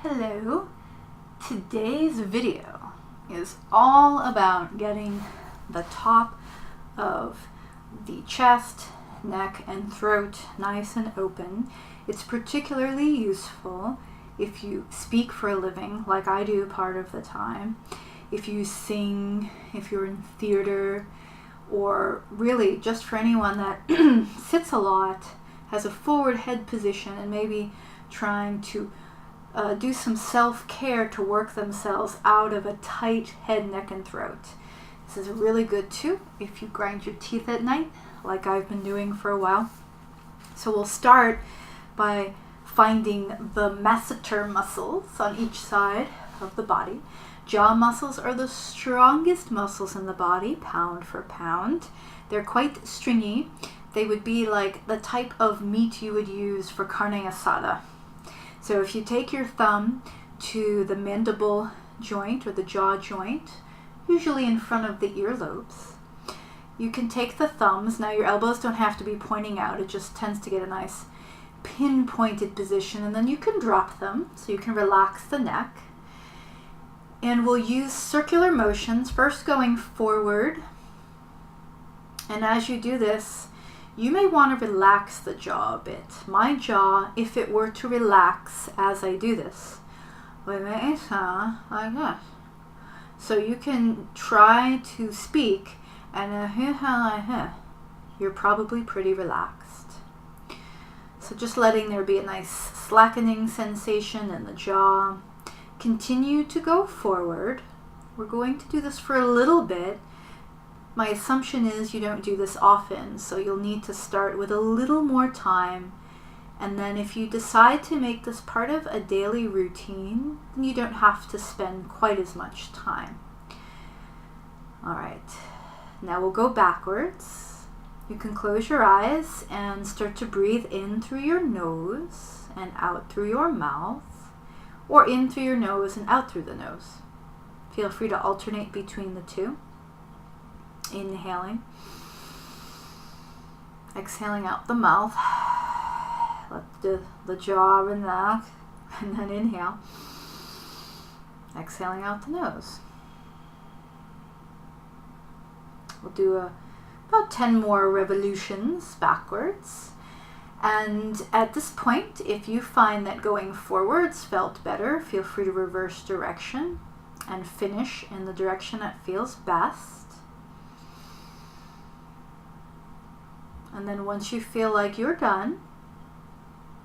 Hello, today's video is all about getting the top of the chest, neck, and throat nice and open. It's particularly useful if you speak for a living, like I do part of the time, if you sing, if you're in theater, or really just for anyone that sits a lot, has a forward head position, and maybe trying to do some self-care to work themselves out of a tight head, neck, and throat. This is really good too if you grind your teeth at night, like I've been doing for a while. So we'll start by finding the masseter muscles on each side of the body. Jaw muscles are the strongest muscles in the body, pound for pound. They're quite stringy. They would be like the type of meat you would use for carne asada. So if you take your thumb to the mandible joint or the jaw joint, usually in front of the earlobes, you can take the thumbs. Now your elbows don't have to be pointing out. It just tends to get a nice pinpointed position, and then you can drop them so you can relax the neck. And we'll use circular motions, first going forward. And as you do this, you may want to relax the jaw a bit. My jaw, if it were to relax as I do this, like this. So you can try to speak and you're probably pretty relaxed. So just letting there be a nice slackening sensation in the jaw. Continue to go forward. We're going to do this for a little bit. My assumption is you don't do this often, so you'll need to start with a little more time. And then if you decide to make this part of a daily routine, then you don't have to spend quite as much time. All right, now we'll go backwards. You can close your eyes and start to breathe in through your nose and out through your mouth, or in through your nose and out through the nose. Feel free to alternate between the two. Inhaling, exhaling out the mouth, let the jaw relax, and then inhale, exhaling out the nose. We'll do about 10 more revolutions backwards. And at this point, if you find that going forwards felt better, feel free to reverse direction and finish in the direction that feels best. And then once you feel like you're done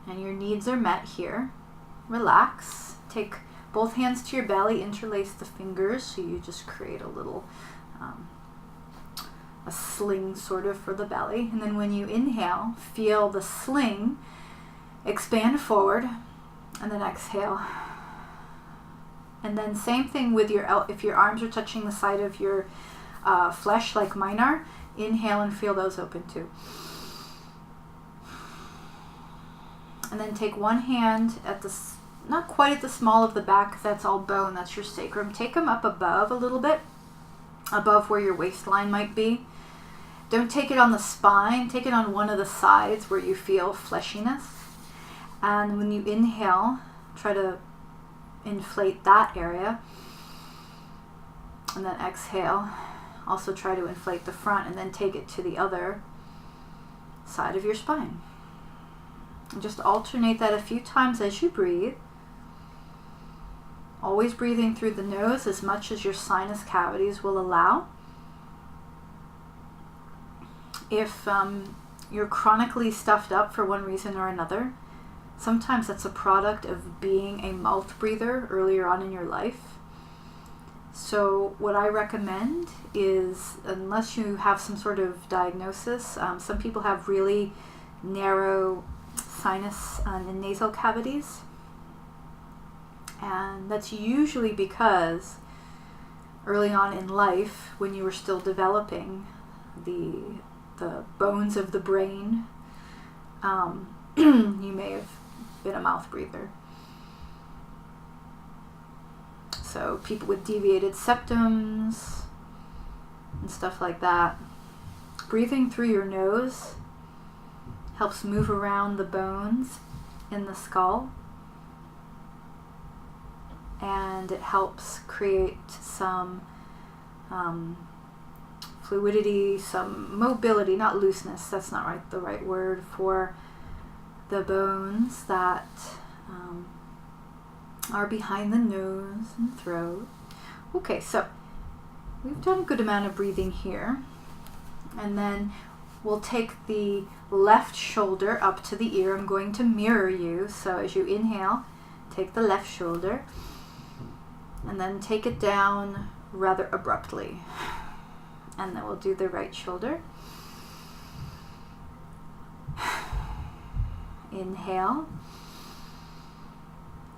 and your needs are met here, relax. Take both hands to your belly, interlace the fingers so you just create a little a sling sort of for the belly. And then when you inhale, feel the sling expand forward, and then exhale. And then same thing with if your arms are touching the side of your flesh like mine are, inhale and feel those open too. And then take one hand at the, not quite at the small of the back, that's all bone, that's your sacrum. Take them up above a little bit, above where your waistline might be. Don't take it on the spine, take it on one of the sides where you feel fleshiness. And when you inhale, try to inflate that area. And then exhale. Also try to inflate the front, and then take it to the other side of your spine. And just alternate that a few times as you breathe. Always breathing through the nose as much as your sinus cavities will allow. If you're chronically stuffed up for one reason or another, sometimes that's a product of being a mouth breather earlier on in your life. So what I recommend is, unless you have some sort of diagnosis, some people have really narrow sinus and nasal cavities. And that's usually because early on in life, when you were still developing the bones of the brain, you may have been a mouth breather. So people with deviated septums and stuff like that. Breathing through your nose helps move around the bones in the skull. and it helps create some fluidity, some mobility, not looseness, that's not the right word for the bones that are behind the nose and throat. Okay, so we've done a good amount of breathing here, and then we'll take the left shoulder up to the ear. I'm going to mirror you, so as you inhale, take the left shoulder and then take it down rather abruptly. And then we'll do the right shoulder. Inhale.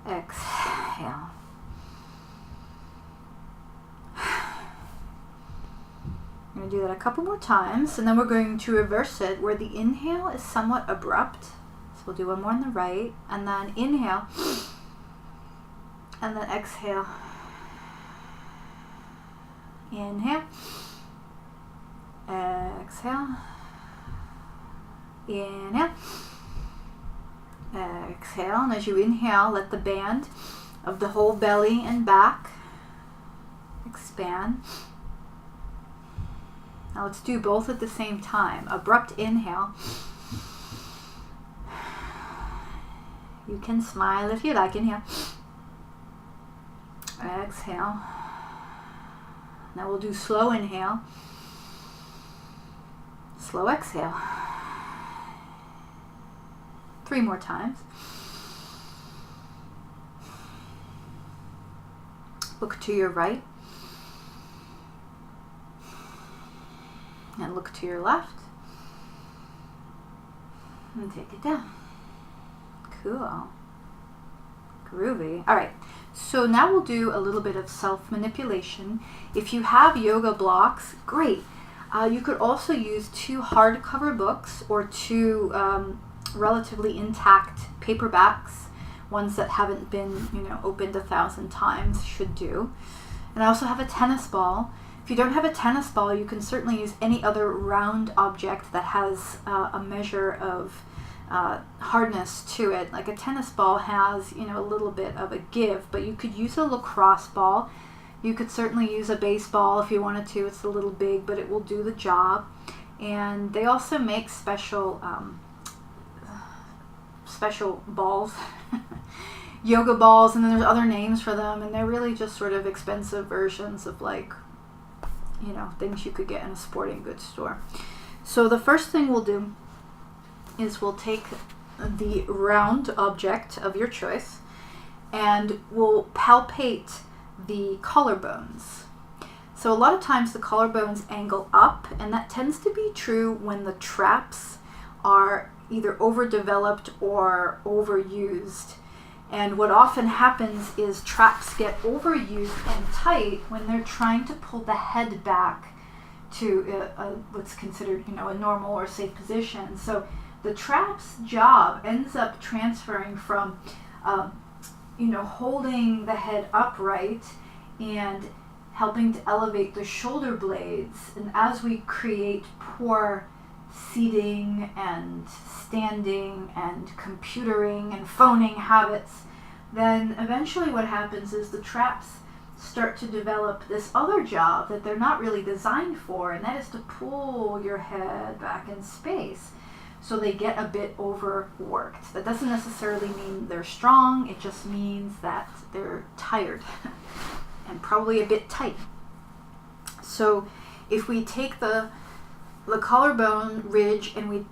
Exhale. I'm going to do that a couple more times, and then we're going to reverse it where the inhale is somewhat abrupt. So we'll do one more on the right, and then inhale, and then exhale. Inhale. Exhale. Inhale. Exhale. And as you inhale, let the band of the whole belly and back expand. Now let's do both at the same time. Abrupt inhale. You can smile if you like. Inhale. Exhale. Now we'll do slow inhale. Slow exhale. 3 more times. Look to your right. And look to your left. And take it down. Cool. Groovy. All right. So now we'll do a little bit of self-manipulation. If you have yoga blocks, great. You could also use 2 hardcover books or 2 relatively intact paperbacks, ones that haven't been, opened 1,000 times, should do. And I also have a tennis ball. If you don't have a tennis ball, you can certainly use any other round object that has a measure of hardness to it. Like a tennis ball has, a little bit of a give, but you could use a lacrosse ball. You could certainly use a baseball if you wanted to. It's a little big, but it will do the job. And they also make special balls, yoga balls, and then there's other names for them, and they're really just sort of expensive versions of things you could get in a sporting goods store. So the first thing we'll do is we'll take the round object of your choice and we'll palpate the collarbones. So a lot of times the collarbones angle up, and that tends to be true when the traps are either overdeveloped or overused. And what often happens is traps get overused and tight when they're trying to pull the head back to what's considered, a normal or safe position. So the trap's job ends up transferring from, holding the head upright and helping to elevate the shoulder blades. And as we create poor seating and standing and computering and phoning habits, then eventually what happens is the traps start to develop this other job that they're not really designed for, and that is to pull your head back in space. So they get a bit overworked. That doesn't necessarily mean they're strong, it just means that they're tired and probably a bit tight. So if we take the collarbone ridge and we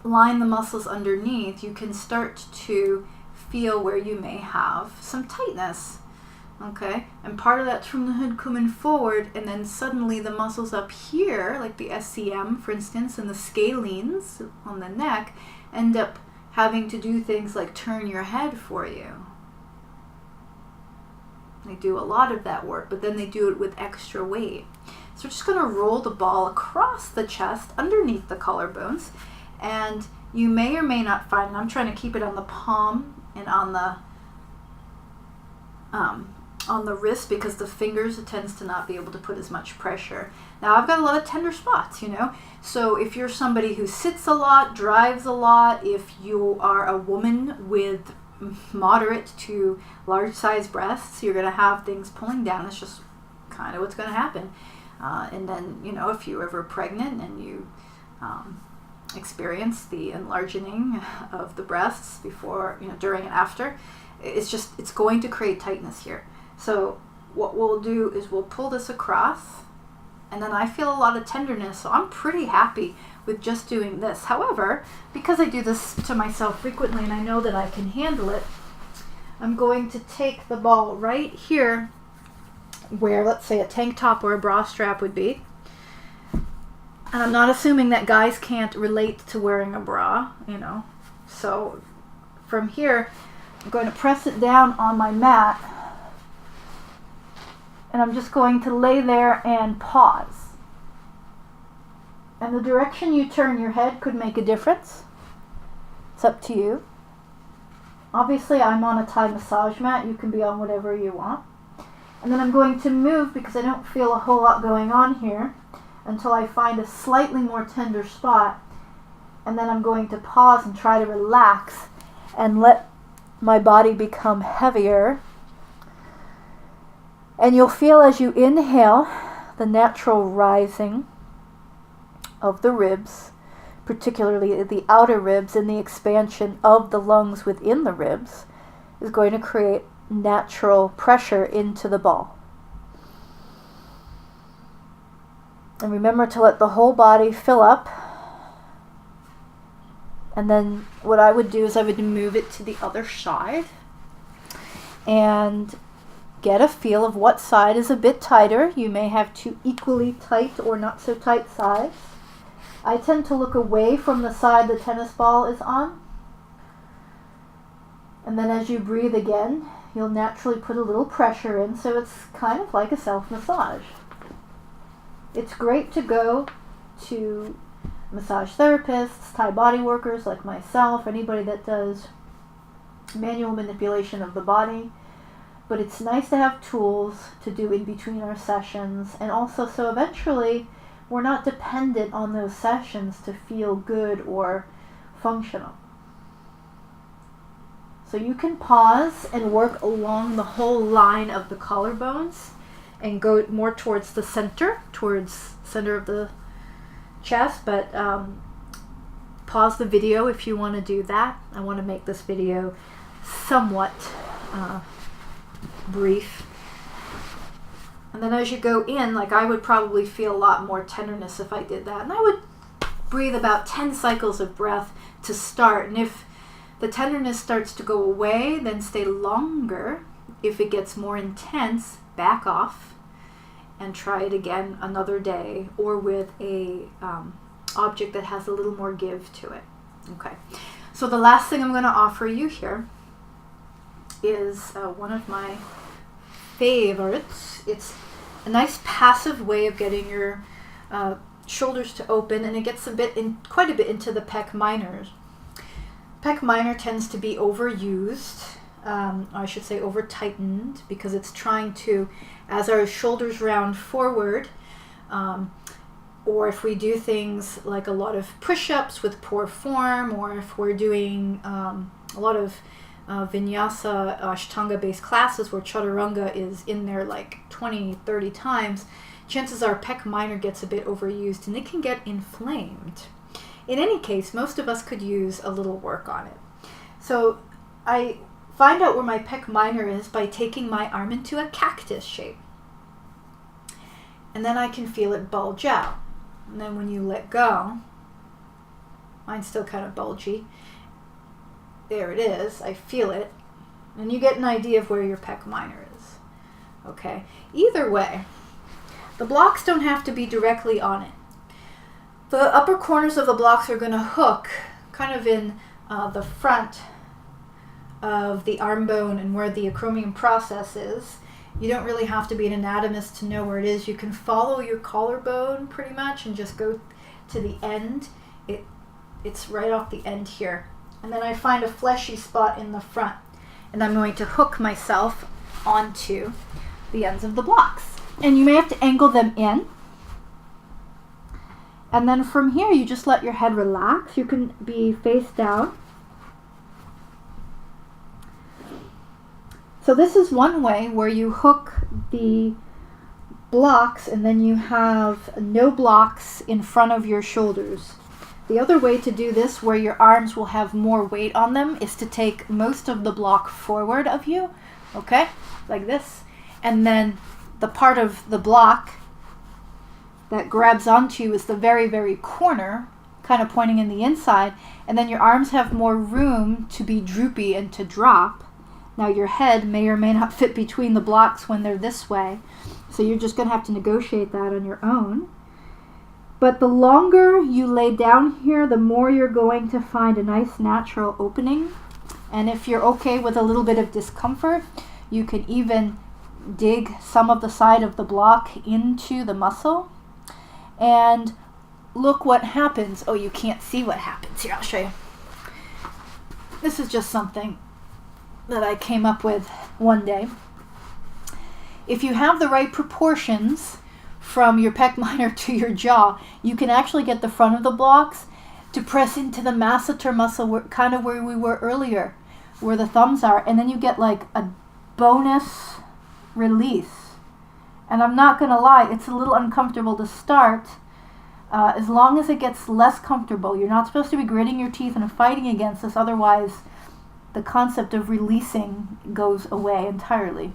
line the muscles underneath, you can start to feel where you may have some tightness. Okay, and part of that's from the hood coming forward, and then suddenly the muscles up here, like the SCM for instance, and the scalenes on the neck, end up having to do things like turn your head for you. They do a lot of that work, but then they do it with extra weight. So we're just going to roll the ball across the chest underneath the collarbones, and you may or may not find, and I'm trying to keep it on the palm and on the wrist, because the fingers, it tends to not be able to put as much pressure. Now I've got a lot of tender spots, so if you're somebody who sits a lot, drives a lot, if you are a woman with moderate to large size breasts, you're going to have things pulling down. It's just kind of what's going to happen. And then, you know, if you're ever pregnant and you experience the enlarging of the breasts before, you know, during and after, it's going to create tightness here. So what we'll do is we'll pull this across, and then I feel a lot of tenderness, so I'm pretty happy with just doing this. However, because I do this to myself frequently and I know that I can handle it, I'm going to take the ball right here where, let's say, a tank top or a bra strap would be. And I'm not assuming that guys can't relate to wearing a bra, you know. So from here, I'm going to press it down on my mat, and I'm just going to lay there and pause. And the direction you turn your head could make a difference. It's up to you. Obviously, I'm on a Thai massage mat. You can be on whatever you want. And then I'm going to move, because I don't feel a whole lot going on here, until I find a slightly more tender spot. And then I'm going to pause and try to relax and let my body become heavier. And you'll feel as you inhale the natural rising of the ribs, particularly the outer ribs, and the expansion of the lungs within the ribs is going to create natural pressure into the ball. And remember to let the whole body fill up. And then what I would do is I would move it to the other side and get a feel of what side is a bit tighter. You may have two equally tight or not so tight sides. I tend to look away from the side the tennis ball is on. And then as you breathe again, you'll naturally put a little pressure in, so it's kind of like a self-massage. It's great to go to massage therapists, Thai body workers like myself, anybody that does manual manipulation of the body. But it's nice to have tools to do in between our sessions, and also so eventually we're not dependent on those sessions to feel good or functional. So you can pause and work along the whole line of the collarbones and go more towards the center of the chest, but pause the video if you want to do that. I want to make this video somewhat brief. And then as you go in, like, I would probably feel a lot more tenderness if I did that. And I would breathe about 10 cycles of breath to start. And if the tenderness starts to go away, then stay longer. If it gets more intense, back off and try it again another day, or with a object that has a little more give to it. Okay. So the last thing I'm going to offer you here is one of my favorites. It's a nice passive way of getting your shoulders to open, and it gets quite a bit into the pec minors. Pec minor tends to be overused, I should say over tightened, because it's trying to, as our shoulders round forward, or if we do things like a lot of push-ups with poor form, or if we're doing a lot of vinyasa ashtanga based classes where chaturanga is in there like 20-30 times, chances are pec minor gets a bit overused and it can get inflamed. In any case, most of us could use a little work on it. So I find out where my pec minor is by taking my arm into a cactus shape, and then I can feel it bulge out. And then when you let go, mine's still kind of bulgy, there it is, I feel it, and you get an idea of where your pec minor is. Okay, either way, the blocks don't have to be directly on it. The upper corners of the blocks are going to hook kind of in the front of the arm bone and where the acromion process is. You don't really have to be an anatomist to know where it is. You can follow your collarbone pretty much and just go to the end. It's right off the end here. And then I find a fleshy spot in the front, and I'm going to hook myself onto the ends of the blocks. And you may have to angle them in. And then from here, you just let your head relax. You can be face down. So this is one way where you hook the blocks and then you have no blocks in front of your shoulders. The other way to do this, where your arms will have more weight on them, is to take most of the block forward of you, okay, like this, and then the part of the block that grabs onto you is the very, very corner, kind of pointing in the inside, and then your arms have more room to be droopy and to drop. Now your head may or may not fit between the blocks when they're this way, so you're just going to have to negotiate that on your own. But the longer you lay down here, the more you're going to find a nice natural opening. And if you're okay with a little bit of discomfort, you can even dig some of the side of the block into the muscle. And look what happens. Oh, you can't see what happens. Here, I'll show you. This is just something that I came up with one day. If you have the right proportions from your pec minor to your jaw, you can actually get the front of the blocks to press into the masseter muscle, kind of where we were earlier, where the thumbs are, and then you get like a bonus release. And I'm not going to lie, it's a little uncomfortable to start. As long as it gets less comfortable, you're not supposed to be gritting your teeth and fighting against this, otherwise the concept of releasing goes away entirely.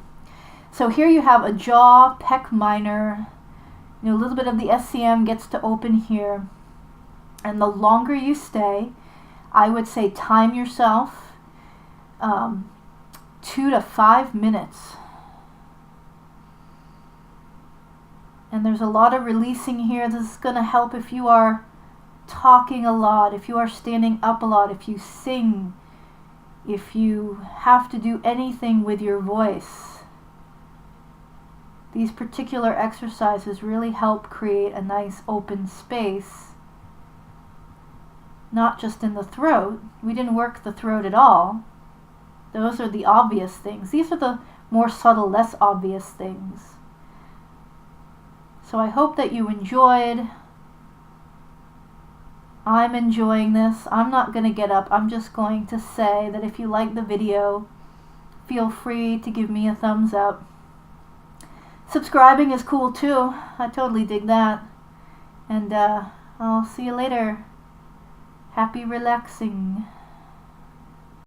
So here you have a jaw, pec minor, a little bit of the SCM gets to open here. And the longer you stay, I would say time yourself 2 to 5 minutes. And there's a lot of releasing here. This is going to help if you are talking a lot, if you are standing up a lot, if you sing, if you have to do anything with your voice. These particular exercises really help create a nice open space, not just in the throat. We didn't work the throat at all. Those are the obvious things. These are the more subtle, less obvious things. So I hope that you enjoyed. I'm enjoying this. I'm not going to get up. I'm just going to say that if you like the video, feel free to give me a thumbs up. Subscribing is cool too. I totally dig that. And I'll see you later. Happy relaxing.